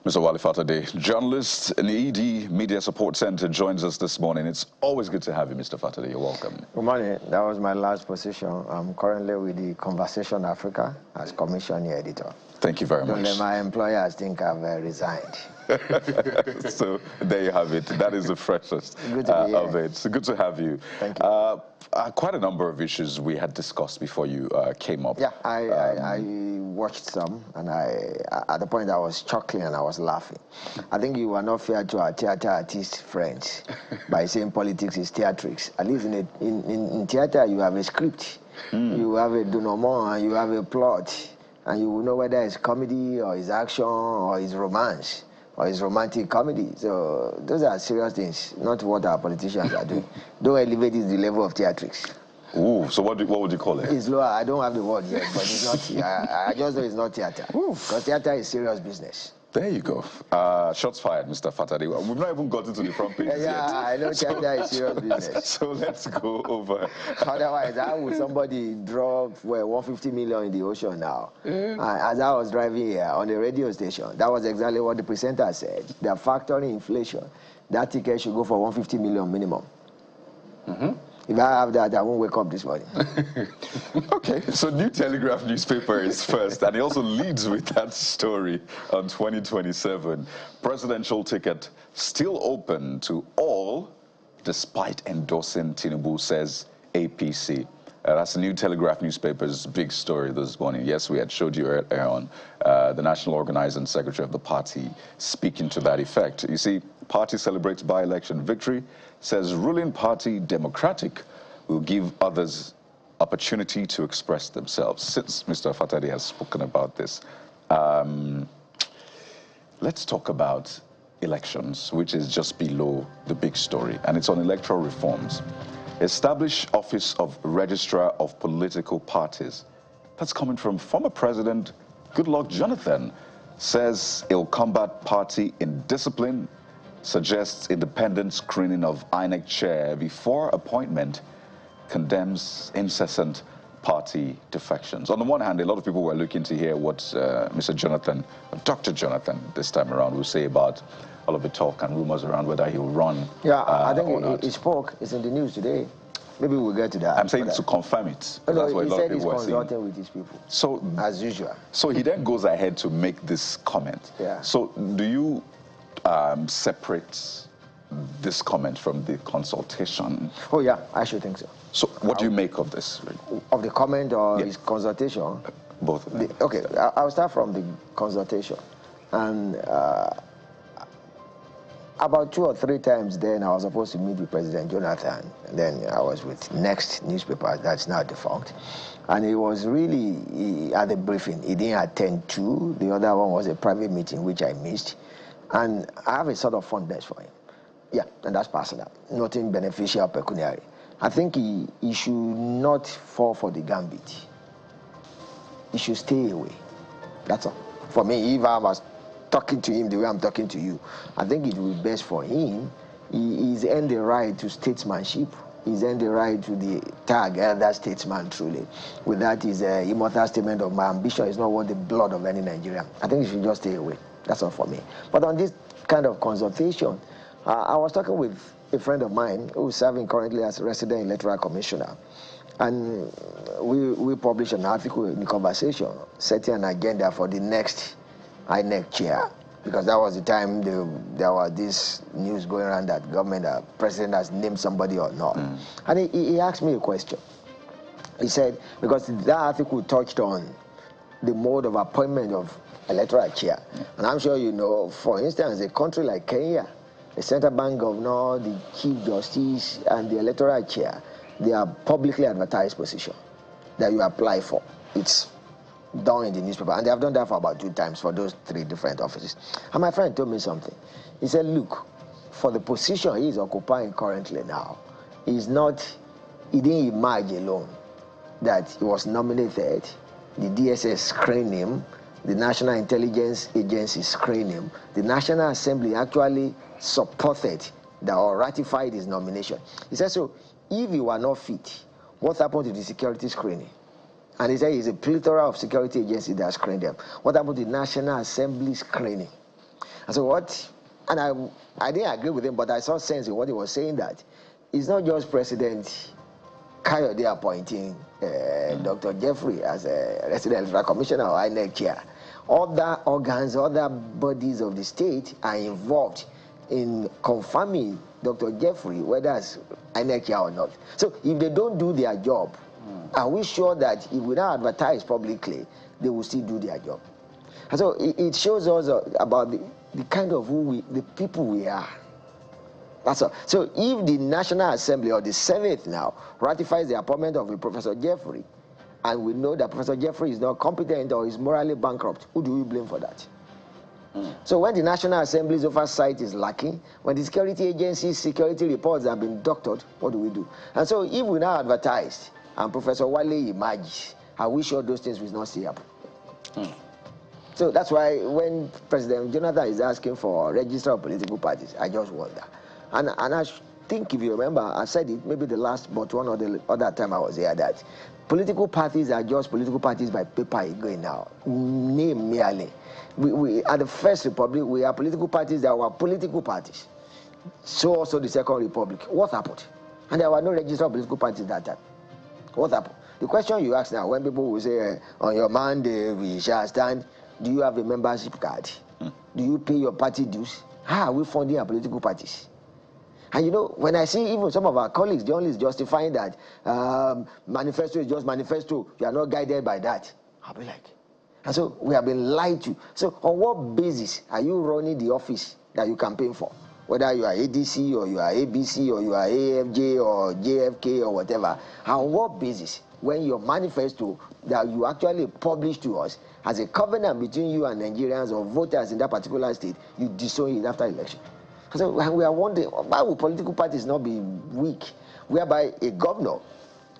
Mr. Wale Fatade, journalist in the ED Media Support Center, joins us this morning. It's always good to have you, Mr. Fatade. You're welcome. Good morning. That was my last position. I'm currently with the Conversation Africa as commissioning editor. Thank you very much. Don't let my employers think I've resigned. So there you have it. That is the freshest of it. So good to have you. Thank you. Quite a number of issues we had discussed before you came up. Yeah, I watched some, and at the point I was chuckling and I was laughing. I think you were not fair to our theater artist friends by saying politics is theatrics. At least in theater, you have a script, you have a denouement, you have a plot, and you will know whether it's comedy or it's action or it's romance or it's romantic comedy. So those are serious things, not what our politicians are doing. Don't elevate it to the level of theatrics. Ooh, so what would you call it? It's lower. I don't have the word yet, but it's not. I just know it's not theater. Because theater is serious business. There you go. Shots fired, Mr. Fatade. We've not even gotten to the front page yet. I know theater is serious business. So let's go over. Otherwise, how would somebody drop 150 million in the ocean now? As I was driving here on the radio station, that was exactly what the presenter said. They're factoring inflation. That ticket should go for 150 million minimum. If I have that, I won't wake up this morning. Okay, so New Telegraph newspaper is first, and it also leads with that story on 2027. Presidential ticket still open to all, despite endorsing Tinubu, says APC. That's the New Telegraph newspaper's big story this morning. Yes, we had showed you earlier on the National Organizing Secretary of the party speaking to that effect. You see, party celebrates by-election victory, says ruling party Democratic will give others opportunity to express themselves. Since Mr. Fatade has spoken about this, let's talk about elections, which is just below the big story, and it's on electoral reforms. Establish Office of Registrar of Political Parties. That's coming from former President Goodluck Jonathan. Says he'll combat party indiscipline, suggests independent screening of INEC chair before appointment, condemns incessant party defections. On the one hand, a lot of people were looking to hear what Mr. Jonathan, Dr. Jonathan this time around, will say about all of the talk and rumors around whether he'll run. Yeah, I think he spoke. It's in the news today. Maybe we'll get to that. I'm saying to confirm it. No, that's what he said he's consulting with his people. So, as usual. So he then goes ahead to make this comment. Yeah. So do you separate this comment from the consultation? Oh yeah, I should think so. So what do you make of this? Of the comment or his consultation? Both of them. Okay, I'll start from the consultation. And about 2 or 3 times then I was supposed to meet with President Jonathan. And then I was with Next newspaper, that's now defunct. And he was really at the briefing. He didn't attend to. The other one was a private meeting, which I missed. And I have a sort of fondness for him. Yeah, and that's personal. Nothing beneficial pecuniary. I think he should not fall for the gambit. He should stay away. That's all. For me, if I was talking to him the way I'm talking to you, I think it would be best for him. He's earned the right to statesmanship. He's earned the right to the tag elder statesman, truly. With that, his immortal statement of my ambition is not worth the blood of any Nigerian. I think he should just stay away. That's all for me. But on this kind of consultation, I was talking with a friend of mine who's serving currently as resident electoral commissioner. And we published an article in the Conversation setting an agenda for the next INEC chair, because that was the time there was this news going around that president has named somebody or not. And he asked me a question. He said, because that article touched on the mode of appointment of electoral chair. And I'm sure you know, for instance, a country like Kenya, the central bank governor, the chief justice, and the electoral chair, they are publicly advertised position that you apply for. It's done in the newspaper, and they have done that for about 2 times for those 3 different offices. And my friend told me something. He said, look, for the position he is occupying currently now, he didn't emerge alone, that he was nominated, the DSS screened him, the National Intelligence Agency screened him, the National Assembly actually supported or ratified his nomination. He said, so if he were not fit, what happened to the security screening? And he said it's a plethora of security agencies that screen them. What happened to the National Assembly screening? And so what, and I didn't agree with him, but I saw sense in what he was saying, that it's not just President Kayode appointing Dr. Jeffrey as a resident electoral commissioner or INEC chair. Other organs, other bodies of the state are involved in confirming Dr. Jeffrey, whether it's INEC chair or not. So if they don't do their job, are we sure that if we don't advertise publicly, they will still do their job? And so it shows us about the kind of the people we are. That's all. So if the National Assembly or the Senate now ratifies the appointment of Professor Jeffrey, and we know that Professor Jeffrey is not competent or is morally bankrupt, who do we blame for that? So when the National Assembly's oversight is lacking, when the security agency's security reports have been doctored, what do we do? And so if we now advertised and Professor Wale emerges, are we sure those things will not still happen? So that's why when President Jonathan is asking for a register of political parties, I just wonder. And I think, if you remember, I said it maybe the last, but one or the other time I was here, that political parties are just political parties by paper again now. Name merely. We at the First Republic, we are political parties that were political parties. So also the Second Republic. What happened? And there were no register of political parties that time. What happened? The question you ask now, when people will say, on your Monday we shall stand, do you have a membership card? Do you pay your party dues? How are we funding our political parties? And you know, when I see even some of our colleagues, they only justifying that manifesto is just manifesto, you are not guided by that, I'll be like, and so we have been lied to. So on what basis are you running the office that you campaign for? Whether you are ADC or you are ABC or you are AFJ or JFK or whatever, on what basis, when your manifesto that you actually publish to us as a covenant between you and Nigerians or voters in that particular state, you disown it after election? So we are wondering, why would political parties not be weak, whereby a governor,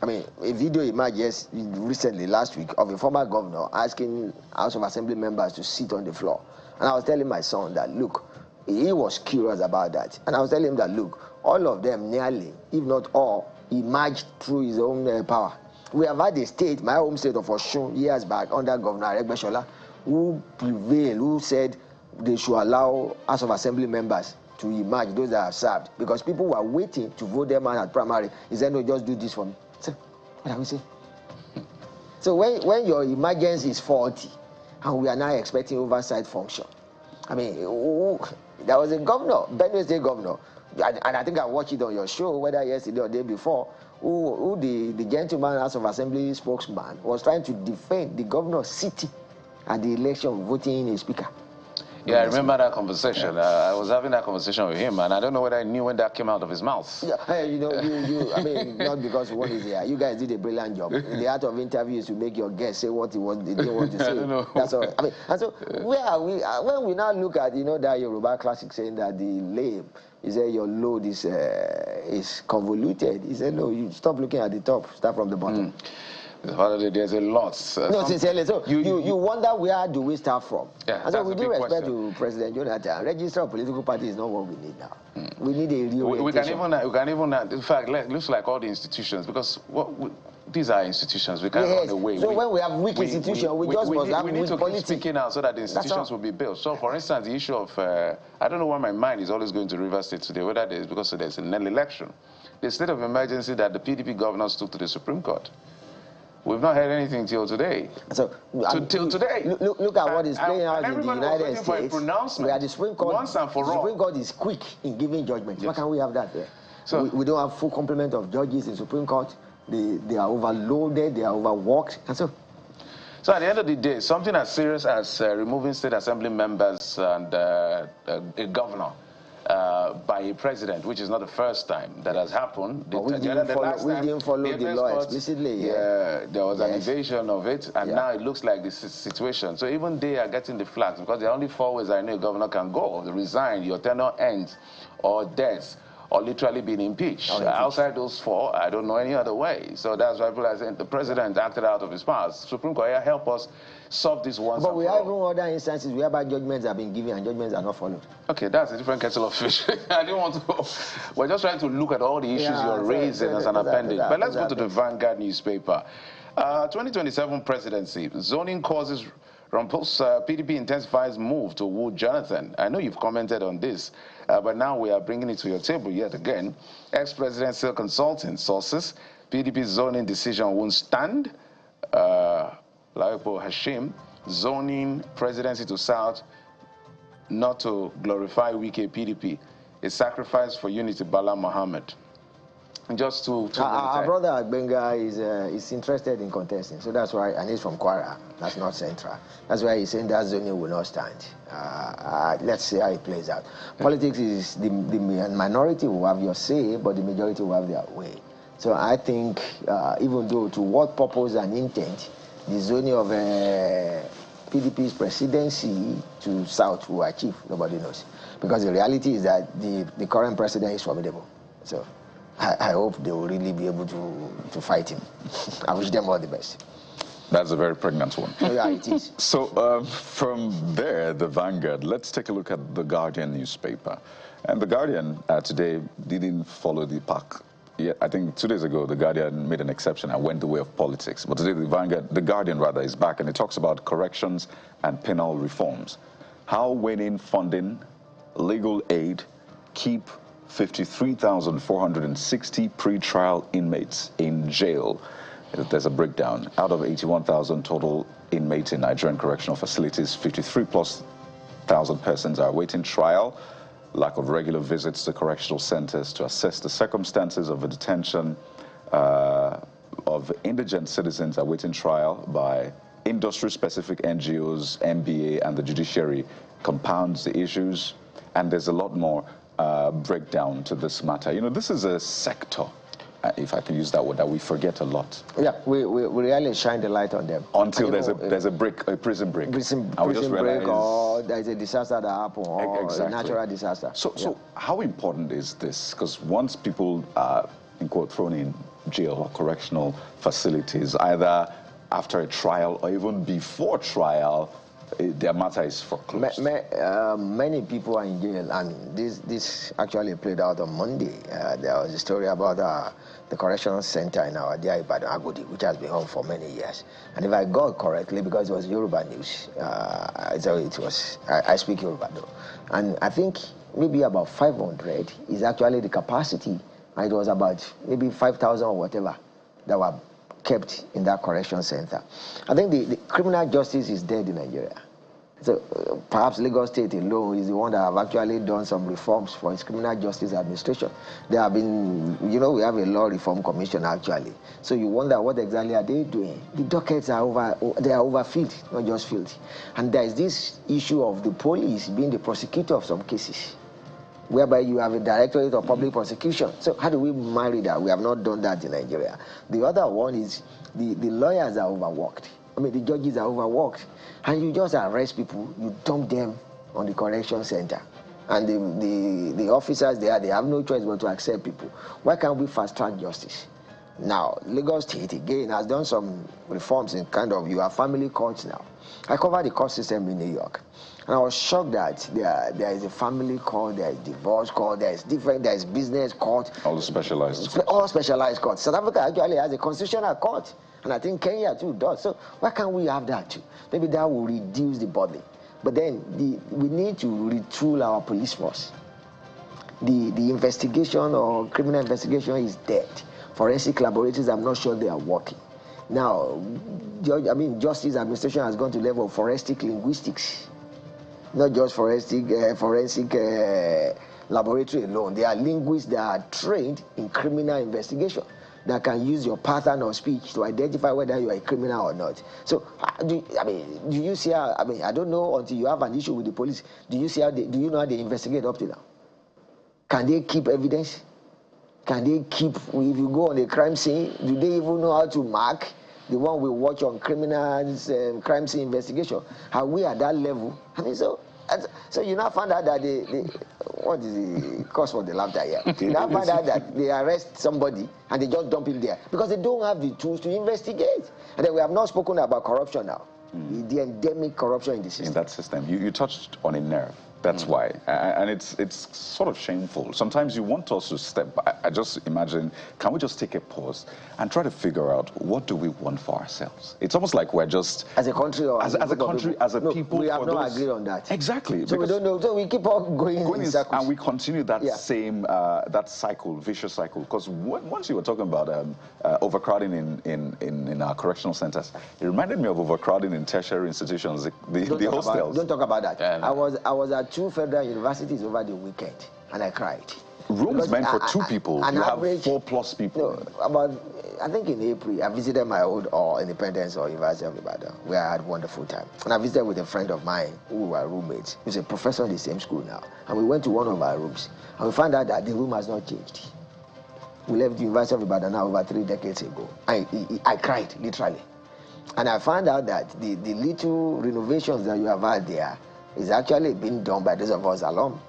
I mean, a video emerged recently, last week, of a former governor asking House of Assembly members to sit on the floor. And I was telling my son that, look, he was curious about that. And I was telling him that, look, all of them nearly, if not all, emerged through his own power. We have had a state, my home state of Osun, years back, under Governor Aregbesola, who prevailed, who said they should allow House of Assembly members to emerge, those that have served, because people were waiting to vote them out at primary. He said, no, just do this for me. So, what are we saying? So when your emergence is faulty, and we are now expecting oversight function, I mean, there was a governor, Benue State governor, and I think I watched it on your show, whether yesterday or the day before, who the gentleman House of Assembly spokesman was trying to defend the governor sitting at the election, voting in a speaker. Yeah, I remember that conversation. I was having that conversation with him, and I don't know whether I knew when that came out of his mouth. Yeah, you know, I mean, not because what is here. You guys did a brilliant job. In the art of interviews, to make your guests say what they didn't want to say. I don't know. That's all. I mean, and so where are we? When we now look at, you know, that Yoruba classic saying that the lame, he said your load is convoluted. He said, no, you stop looking at the top, start from the bottom. There's a lot. No, sincerely. So you wonder, where do we start from? Yeah, and so with due respect to President Jonathan, register of political party is not what we need now. We need a real. We can even in fact, it looks like all the institutions, because these are institutions. We can't run away. So when we have weak institutions, we just must have weak politics. We need to keep speaking out so that the institutions will be built. So, for instance, the issue of I don't know why my mind is always going to Rivers State today, whether it is because there's an election. The state of emergency that the PDP governors took to the Supreme Court. We've not heard anything till today. So till today. Look at what is playing out in the United States. Where the Supreme Court, once and for all. The Supreme Court is quick in giving judgment. Yes. Why can't we have that there? So we don't have full complement of judges in Supreme Court. They are overloaded. They are overworked. And so at the end of the day, something as serious as removing state assembly members and a governor by a president, which is not the first time that has happened. We didn't follow the law explicitly. Yeah, there was an evasion of it, and now it looks like this situation. So even they are getting the flags, because there are only 4 ways I know a governor can go: resign, your tenure ends, or death, or literally being impeached. Outside those 4, I don't know any other way. So that's why people are saying the president acted out of his powers. Supreme Court, help us solve this once. But we have even other instances whereby judgments have been given and judgments are not followed. Okay, that's a different kettle of fish. I didn't want to go. We're just trying to look at all the issues you're raising as an appendage. But let's go to the Vanguard newspaper. 2027 presidency. Zoning causes Ron Post, PDP intensifies move to woo Jonathan. I know you've commented on this, but now we are bringing it to your table yet again. Ex-president still consulting sources. PDP's zoning decision won't stand. Laipo Hashim, zoning presidency to South, not to glorify Wike PDP. A sacrifice for unity, Bala Mohammed. Just to our brother Benga is interested in contesting, so that's why, and he's from Kwara, that's not central. That's why he's saying that zoning will not stand. Let's see how it plays out. Politics is the minority will have your say, but the majority will have their way. So I think, even though to what purpose and intent, the zoning of PDP's presidency to South will achieve, nobody knows. Because the reality is that the current president is formidable. So I hope they will really be able to fight him. I wish them all the best. That's a very pregnant one. Oh, yeah, it is. So from there, the Vanguard, let's take a look at the Guardian newspaper. And the Guardian today didn't follow the pack. Yeah, I think 2 days ago, the Guardian made an exception and went the way of politics. But today, the Guardian rather, is back, and it talks about corrections and penal reforms. How winning funding, legal aid, keep 53,460 pre-trial inmates in jail. There's a breakdown. Out of 81,000 total inmates in Nigerian correctional facilities, 53,000+ persons are awaiting trial. Lack of regular visits to correctional centers to assess the circumstances of the detention of indigent citizens awaiting trial by industry-specific NGOs, MBA, and the judiciary compounds the issues. And there's a lot more breakdown to this matter. You know, this is a sector, if I can use that word, that we forget a lot. Yeah, we really shine the light on them. Until there's a prison break. Prison break, or there's a disaster that happened, or exactly. a natural disaster. So how important is this? Because once people are, in quote, thrown in jail or correctional facilities, either after a trial or even before trial, their matter is foreclosed. Many people are in jail, and this actually played out on Monday. There was a story about the correctional center in our dear Ibadan Agodi, which has been on for many years. And if I got correctly, because it was Yoruba news, so it was, I speak Yoruba though, and I think maybe about 500 is actually the capacity, and it was about maybe 5,000 or whatever that were kept in that correction center. I think the criminal justice is dead in Nigeria. So perhaps Lagos State alone is the one that have actually done some reforms for its criminal justice administration. There have been, you know, we have a law reform commission actually. So you wonder what exactly are they doing? The dockets are overfilled, not just filled. And there is this issue of the police being the prosecutor of some cases, whereby you have a directorate of public prosecution. So how do we marry that? We have not done that in Nigeria. The other one is the lawyers are overworked. I mean, the judges are overworked. And you just arrest people, you dump them on the correction center. And the officers there, they have no choice but to accept people. Why can't we fast-track justice? Now, Lagos State, again, has done some reforms in kind of, you have family courts now. I covered the court system in New York. And I was shocked that there is a family court, there is divorce court, there is business court. All specialized courts. All specialized courts. South Africa actually has a constitutional court. And I think Kenya too does. So why can't we have that too? Maybe that will reduce the burden. But then we need to retool our police force. The investigation or criminal investigation is dead. Forensic laboratories, I'm not sure they are working. Now, justice administration has gone to level of forensic linguistics. Not just forensic laboratory alone. There are linguists that are trained in criminal investigation that can use your pattern of speech to identify whether you are a criminal or not. So, do you see how, I don't know until you have an issue with the police, do you know how they investigate up to now? Can they keep evidence? Can they keep, if you go on a crime scene, do they even know how to mark the one we watch on criminals, crime scene investigation? Are we at that level? So you now find out that what is the cause for the laughter here? You now find out that they arrest somebody and they just dump him there because they don't have the tools to investigate. And then we have not spoken about corruption now. The endemic corruption in the system. In that system. You touched on a nerve. That's why, and it's sort of shameful. Sometimes you want us to step back. I just imagine, can we just take a pause and try to figure out what do we want for ourselves? It's almost like we're just as a country or as a country, as a people. We have not agreed on that. Exactly. So we don't know. So we keep on going in circles, and we continue that same that cycle, vicious cycle. Because once you were talking about overcrowding in our correctional centers, it reminded me of overcrowding in tertiary institutions, the hostels. Don't talk about that. I was at 2 federal universities over the weekend, and I cried. Rooms meant for 2 people. You have 4+ people. No, I think in April, I visited my old Independence or University of Ibadan, where I had a wonderful time. And I visited with a friend of mine who were roommates. He's a professor in the same school now. And we went to one of our rooms, and we found out that the room has not changed. We left the University of Ibadan now over 3 decades ago. I cried, literally. And I found out that the little renovations that you have had there is actually being done by those of us alum.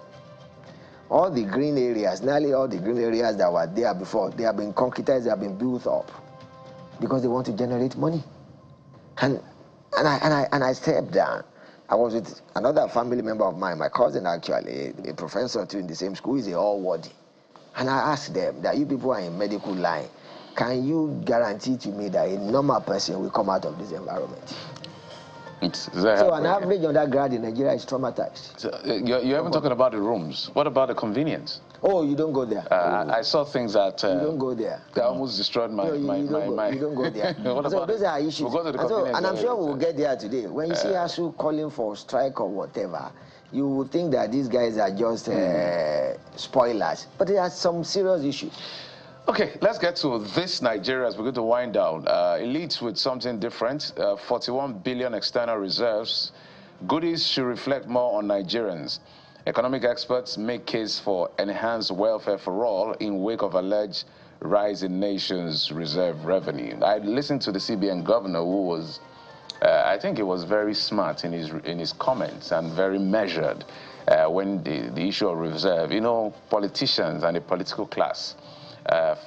All the green areas, nearly all the green areas that were there before, they have been concretized, they have been built up because they want to generate money. And I stepped down. I was with another family member of mine, my cousin actually, a professor too in the same school, he's a all-worthy. And I asked them that you people are in medical line, can you guarantee to me that a normal person will come out of this environment? So an average undergrad in Nigeria is traumatized. So, you haven't talking about the rooms. What about the convenience? Oh, you don't go there. I saw things that you don't go there. They almost destroyed my you don't go there. So those are issues. We'll go to the and I'm sure we'll get there today. When you see ASU calling for strike or whatever, you would think that these guys are just spoilers. But there are some serious issues. Okay, let's get to this Nigeria as we're going to wind down. It leads with something different. 41 billion external reserves. Goodies should reflect more on Nigerians. Economic experts make case for enhanced welfare for all in wake of alleged rise in nation's reserve revenue. I listened to the CBN governor who was, I think he was very smart in his comments and very measured when the issue of reserve. You know, politicians and the political class,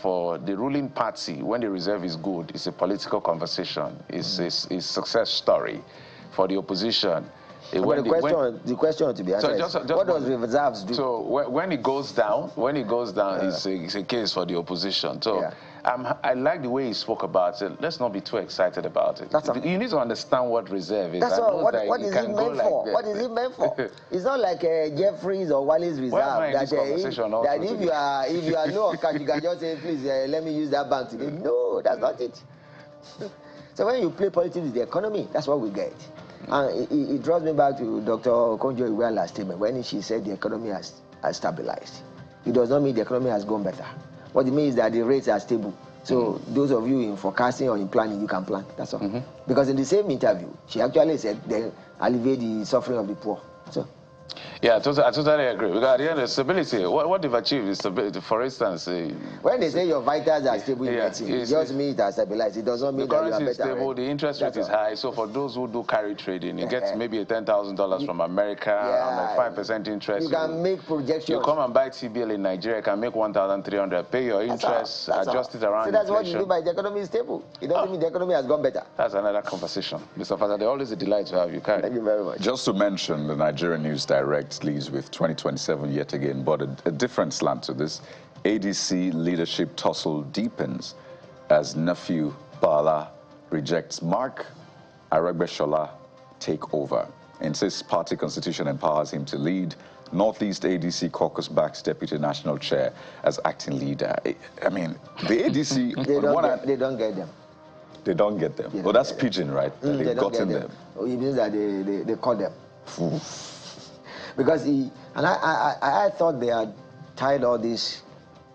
for the ruling party, when the reserve is good, it's a political conversation. It's a success story. For the opposition, the question to be answered is, what does reserves do? So when it goes down, it's a case for the opposition. So I like the way he spoke about it. Let's not be too excited about it. You need to understand what reserve is. That's what is it meant for? What is it meant for? It's not like Jeffrey's or Wally's reserve that if you are low on cash, you can just say, please let me use that bank today. No, that's not it. So when you play politics with the economy, that's what we get. And it draws me back to Dr. Okonjo-Iweala's statement when she said the economy has stabilized. It does not mean the economy has gone better. What it means is that the rates are stable. So those of you in forecasting or in planning, you can plan. That's all. Because in the same interview, she actually said they alleviate the suffering of the poor. So. Yeah, I totally agree. Because at the end of stability, what they've achieved is stability. For instance, when they say your vitals are stable in medicine, it just means it has stabilized. It doesn't mean that you are better. The currency is stable, the interest rate is high. So for those who do carry trading, you get maybe $10,000 from America, and 5% interest. You can make projections. You come and buy T-bill in Nigeria, you can make 1,300. Pay your interest, adjust it around. So that's what you do by the economy is stable. It doesn't mean the economy has gone better. That's another conversation. Mr. Father, they're always a delight to have you, Carry. Thank you very much. Just to mention, the Nigerian News Direct leads with 2027 yet again, but a different slant to this. ADC leadership tussle deepens as nephew Bala rejects Mark Aregbesola takeover. Insists party constitution empowers him to lead. Northeast ADC caucus backs deputy national chair as acting leader. I mean, the ADC... they don't get them. They don't get them. Well, that's pidgin, right? They've gotten them. Oh, it means that they caught them. Because I thought they had tied all these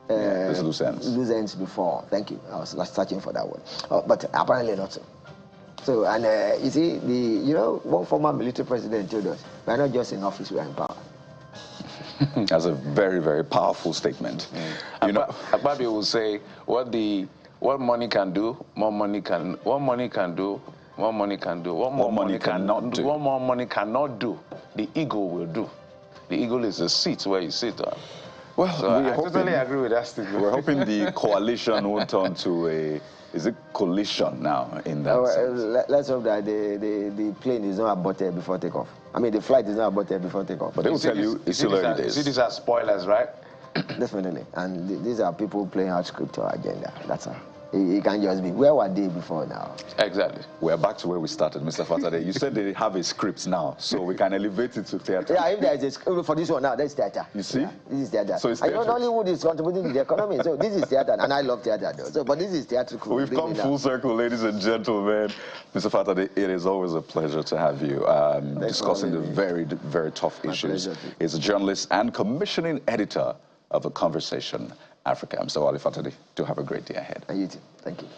loose ends before. Thank you. I was searching for that one, but apparently not so. So, and you see, one former military president told us, we're not just in office, we're in power. That's a very, very powerful statement. You know, Akpabi will say, what money can do, more money can. What money can do, more money can do. What more money cannot do. What more money cannot do, the eagle will do. The eagle is the seat where you sit on. Well, So I totally agree with that statement. We're hoping the coalition won't turn to a, is it collision now in that sense? Let's hope that the plane is not aborted before takeoff. I mean, the flight is not aborted before takeoff. But they will tell you it's still early days. You see, these are spoilers, right? Definitely. And these are people playing out script or agenda. That's all. It can just be, where were they before now? Exactly. We're back to where we started, Mr. Fatade. You said they have a script now, so we can elevate it to theater. Yeah, if there is a script for this one now, that's theater. You see? Yeah, this is theater. So it's I know theatrics. Hollywood is contributing to the economy, so this is theater, and I love theater though. So, but this is theatrical. We've come full circle, ladies and gentlemen. Mr. Fatade, it is always a pleasure to have you discussing the very, very tough issues. He's a journalist and commissioning editor of The Conversation Africa. Mr. Wale Fatade, do have a great day ahead. And you too. Thank you.